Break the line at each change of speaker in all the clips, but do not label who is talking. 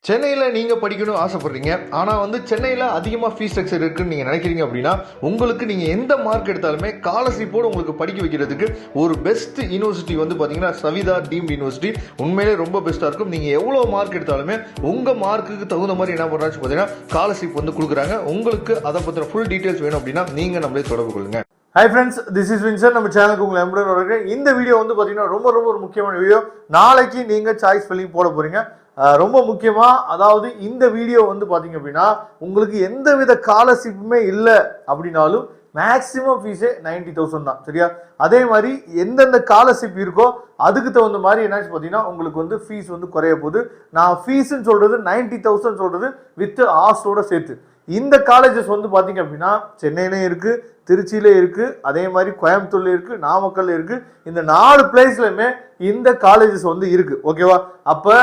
சென்னையில் நீங்கள் படிக்கணும்னு ஆசைப்படுறீங்க, ஆனால் சென்னையில் அதிகமாக ஃபீஸ் ஸ்ட்ரக்சர் இருக்குன்னு நீங்கள் நினைக்கிறீங்க அப்படின்னா, உங்களுக்கு நீங்கள் எந்த மார்க் எடுத்தாலுமே ஸ்காலர்ஷிப்போடு உங்களுக்கு படிக்க வைக்கிறதுக்கு ஒரு பெஸ்ட் யூனிவர்சிட்டி பார்த்தீங்கன்னா சவிதா டீம்ட் யூனிவர்சிட்டி உண்மையிலே ரொம்ப பெஸ்ட்டாக இருக்கும். நீங்கள் எவ்வளோ மார்க் எடுத்தாலுமே உங்கள் மார்க்குக்கு தகுந்த மாதிரி என்ன பண்ணுறாச்சு பார்த்தீங்கன்னா ஸ்காலர்ஷிப் கொடுக்குறாங்க. உங்களுக்கு அதை பற்றின ஃபுல் டீட்டெயில்ஸ் வேணும் அப்படின்னா நீங்கள் நம்மளே தொடர்பு கொள்ளுங்க.
Hi friends, this is Vinson. நம்ம சேனலுக்கு உங்களை எம்புடன் வரேன். இந்த வீடியோ பார்த்தீங்கன்னா ரொம்ப ரொம்ப ஒரு முக்கியமான வீடியோ. நாளைக்கு நீங்கள் சாய்ஸ் ஃபில்லிங் போட போகிறீங்க. ரொம்ப முக்கியமா, அதாவது இந்த வீடியோ பார்த்தீங்க அப்படின்னா உங்களுக்கு எந்த வித ஸ்காலர்ஷிப்புமே இல்லை அப்படின்னாலும் மேக்ஸிமம் ஃபீஸே 90,000 தான். சரியா? அதே மாதிரி எந்தெந்த ஸ்காலர்ஷிப் இருக்கோ அதுக்கு தகுந்த மாதிரி என்னாச்சு பார்த்தீங்கன்னா உங்களுக்கு ஃபீஸ் குறைய போகுது. நான் ஃபீஸ்ன்னு சொல்றது 90,000 சொல்றது வித் ஹாஸ்டலோட சேர்த்து. இந்த காலேஜஸ் பார்த்தீங்க அப்படின்னா சென்னையிலையும் இருக்கு, திருச்சியில இருக்கு, அதே மாதிரி கோயம்புத்தூர்ல இருக்கு, நாமக்கல்ல இருக்கு. இந்த 4 பிளேஸ்லயுமே இந்த காலேஜஸ் இருக்கு. ஓகேவா? அப்ப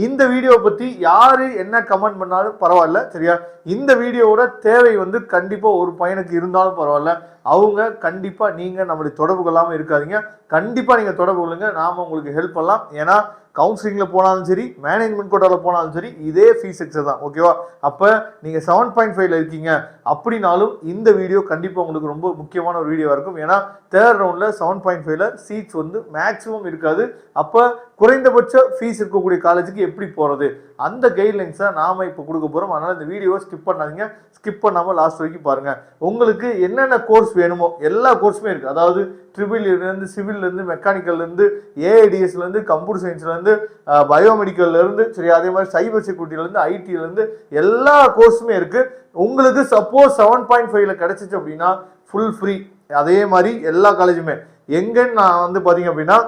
இந்த வீடியோ பத்தி யாரு என்ன கமெண்ட் பண்ணாலும் பரவாயில்ல. சரியா? இந்த வீடியோவோட தேவை கண்டிப்பா ஒரு பையனுக்கு இருந்தாலும் பரவாயில்ல. அவங்க கண்டிப்பா நீங்க நம்மளுடைய தொடர்பு கொள்ளாம இருக்காதீங்க. கண்டிப்பா நீங்க தொடர்பு கொள்ளுங்க, நாம உங்களுக்கு ஹெல்ப் பண்ணலாம். ஏன்னா கவுன்சிலிங்ல போனாலும் சரி, மேனேஜ்மெண்ட் கோட்டால போனாலும் சரி, இதே ஃபீஸ் ஸ்ட்ரக்சர் தான். ஓகேவா? அப்ப நீங்க 7.5ல இருக்கீங்க அப்படின்னாலும் இந்த வீடியோ கண்டிப்பா உங்களுக்கு ரொம்ப முக்கியமான ஒரு வீடியோவா இருக்கும். ஏன்னா தேர்ட் ரவுண்ட்ல 7.5ல சீட்ஸ் மேக்ஸிமம் இருக்காது. அப்ப குறைந்தபட்ச ஃபீஸ் இருக்கக்கூடிய காலேஜுக்கு எப்படி போறது, அந்த கைட்லைன்ஸை நாம இப்போ கொடுக்க போறோம். அதனால இந்த வீடியோவை ஸ்கிப் பண்ணாதீங்க. ஸ்கிப் பண்ணாம லாஸ்ட் வரைக்கும் பாருங்க. உங்களுக்கு என்னென்ன கோர்ஸ் வேணுமோ எல்லா கோர்ஸுமே இருக்கு. அதாவது ட்ரிபிள் இருந்து, சிவில்ல இருந்து, மெக்கானிக்கல்ல இருந்து, ஏஐடிஎஸ்ல இருந்து, கம்ப்யூட்டர் சயின்ஸ்ல இருந்து, பயோமெடிக்கல்ல இருந்து, சரி, அதே மாதிரி சைபர் செக்யூரிட்டில இருந்து, ஐடில இருந்து எல்லா கோர்ஸுமே இருக்கு. உங்களுக்கு சப்போஸ் 7.5ல கிடைச்சிச்சு அப்படின்னா ஃபுல் ஃப்ரீ. அதே மாதிரி எல்லா காலேஜுமே எங்கன்னு நான் பாத்தீங்க அப்படின்னா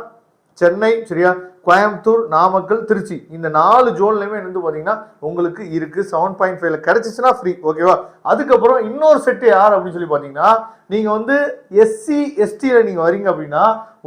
சென்னை, சரியா, கோயம்புத்தூர், நாமக்கல், திருச்சி, இந்த 4 ஜோன்லயுமே பாத்தீங்கன்னா உங்களுக்கு இருக்கு. 7.5ல கிடைச்சிச்சுன்னா ஃப்ரீ. ஓகேவா? அதுக்கப்புறம் இன்னொரு செட்டு யார் அப்படின்னு சொல்லி பாத்தீங்கன்னா, நீங்க எஸ்சி எஸ்டில நீங்க வரீங்க அப்படின்னா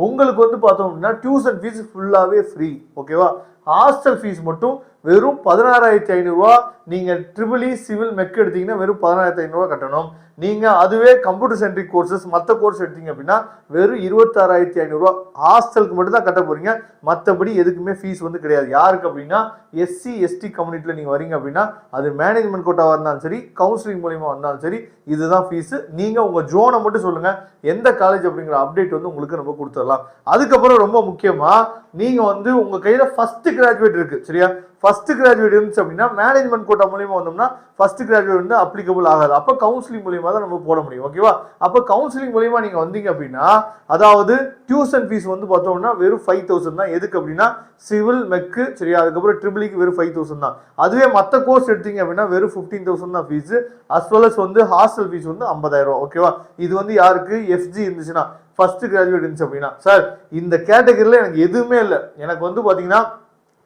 உங்களுக்கு பார்த்தோம் அப்படின்னா டியூஷன் ஃபீஸ் ஃபுல்லாவே ஃப்ரீ. ஓகேவா? ஹாஸ்டல் ஃபீஸ் மட்டும் வெறும் 16,500 ரூபா. நீங்க ட்ரிபிள் இ சிவில் மெக் எடுத்தீங்கன்னா வெறும் 16,500 ரூபா கட்டணும். நீங்க அதுவே கம்ப்யூட்டர் சென்ட்ரிக் கோர்சஸ் மற்ற கோர்ஸ் எடுத்தீங்க அப்படின்னா வெறும் 26,500 ரூபா ஹாஸ்டலுக்கு மட்டும் தான் கட்ட போறீங்க. மற்றபடி எதுக்குமே ஃபீஸ் கிடையாது. யாருக்கு அப்படின்னா எஸ்சி எஸ்டி கம்யூனிட்டியில் நீங்க வரீங்க அப்படின்னா அது மேனேஜ்மெண்ட் கோட்டாவா இருந்தாலும் சரி, கவுன்சிலிங் மூலியமா வந்தாலும் சரி, இதுதான் ஃபீஸ். நீங்க உங்க ஜோனை மட்டும் சொல்லுங்க, எந்த காலேஜ் அப்படிங்கிற அப்டேட் உங்களுக்கு நம்ம கொடுத்துடலாம். அதுக்கப்புறம் ரொம்ப முக்கியமா, நீங்க உங்க கையில ஃபர்ஸ்ட் கிராஜுவேட் இருக்கு. சரியா? ஃபர்ஸ்ட் கிராஜுவேட் இருந்துச்சு அப்படின்னா மேனேஜ்மெண்ட் கோட்டா மூலியமா வந்தோம்னா ஃபர்ஸ்ட் கிராஜுவேட் அப்ளிகபிள் ஆகாது. அப்ப கவுன்சிலிங் மூலியமா தான் நம்ம போட முடியும். ஓகேவா? அப்ப கவுன்சிலிங் மூலியமா நீங்க வந்தீங்க அப்படின்னா அதாவது டியூஷன் ஃபீஸ் பார்த்தோம்னா வெறும் 5,000 தான். எதுக்கு அப்படின்னா சிவில் மெக்கு, சரியா, அதுக்கப்புறம் ட்ரிபிளிக்கு வெறும் 5,000 தான். அதுவே மற்ற கோர்ஸ் எடுத்தீங்க அப்படின்னா வெறும் 15,000 தான் fees. As well as hostel fees 50,000 ரூபாய். ஓகேவா? இது யாருக்கு எஃப்ஜி இருந்துச்சுன்னா, ஃபர்ஸ்ட் கிராஜுவேட் இருந்துச்சு அப்படின்னா, சார் இந்த கேட்டகரியில எனக்கு எதுவுமே இல்லை, எனக்கு பாத்தீங்கன்னா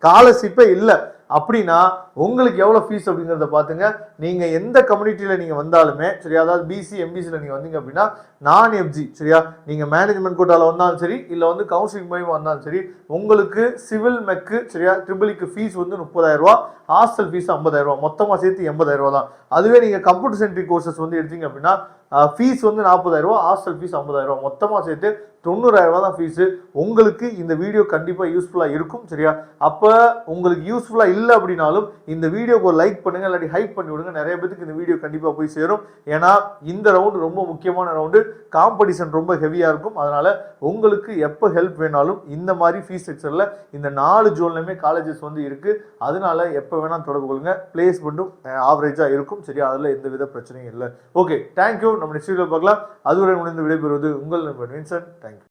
ஸ்காலர்ஷிப்பே இல்லை அப்படின்னா உங்களுக்கு எவ்வளவு ஃபீஸ் அப்படிங்கிறத பாத்துங்க. நீங்க எந்த கம்யூனிட்டியில நீங்க வந்தாலுமே, சரியா, அதாவது பிசி எம்பிசில நீங்க வந்தீங்க அப்படின்னா நான் எஃப்ஜி, சரியா, நீங்க மேனேஜ்மெண்ட் கோட்டால வந்தாலும் சரி, இல்ல கவுன்சிலிங் மூலமா வந்தாலும் சரி, உங்களுக்கு சிவில் மெக்கு, சரியா, ட்ரிபிளிக்கு ஃபீஸ் 30,000 ரூபாய், ஹாஸ்டல் ஃபீஸ் 50,000 ரூபாய், மொத்தமா சேர்த்து 80,000 ரூபாய் தான். அதுவே நீங்க கம்ப்யூட்டர் சென்ட்ரிக் கோர்சஸ் எடுத்தீங்க அப்படின்னா ஃபீஸ் 40,000 ரூபாய், ஹாஸ்டல் ஃபீஸ் 50,000 ரூபாய், மொத்தமா சேர்த்து 90,000 ரூபாய் தான் ஃபீஸ். உங்களுக்கு இந்த வீடியோ கண்டிப்பா யூஸ்ஃபுல்லா இருக்கும். சரியா? அப்ப உங்களுக்கு யூஸ்ஃபுல்லா இல்லை அப்படின்னாலும் இந்த வீடியோக்கு ஒரு லைக் பண்ணுங்க, இல்லாட்டி ஹைப் பண்ணி விடுங்க. நிறைய பேருக்கு இந்த வீடியோ கண்டிப்பா போய் சேரும். ஏன்னா இந்த ரவுண்டு ரொம்ப முக்கியமான ரவுண்டு, காம்படிஷன் ரொம்ப ஹெவியா இருக்கும். அதனால உங்களுக்கு எப்போ ஹெல்ப் வேணாலும் இந்த மாதிரி ஃபீஸ் ஸ்ட்ரக்சர்ல இந்த 4 ஜோன்லயுமே காலேஜஸ் இருக்கு. அதனால எப்போ வேணா தொடர்பு கொள்ளுங்க. பிளேஸ்மெண்ட்டும் ஆவரேஜா இருக்கும். சரியா? அதுல எந்த வித பிரச்சனையும் இல்லை. Okay, thank you. நம்ம நெக்ஸ்ட் வீடியோ பார்க்கலாம். அதுவரை முடிந்து விடைபெறுவது உங்கள் நண்பன் வின்சென்ட்.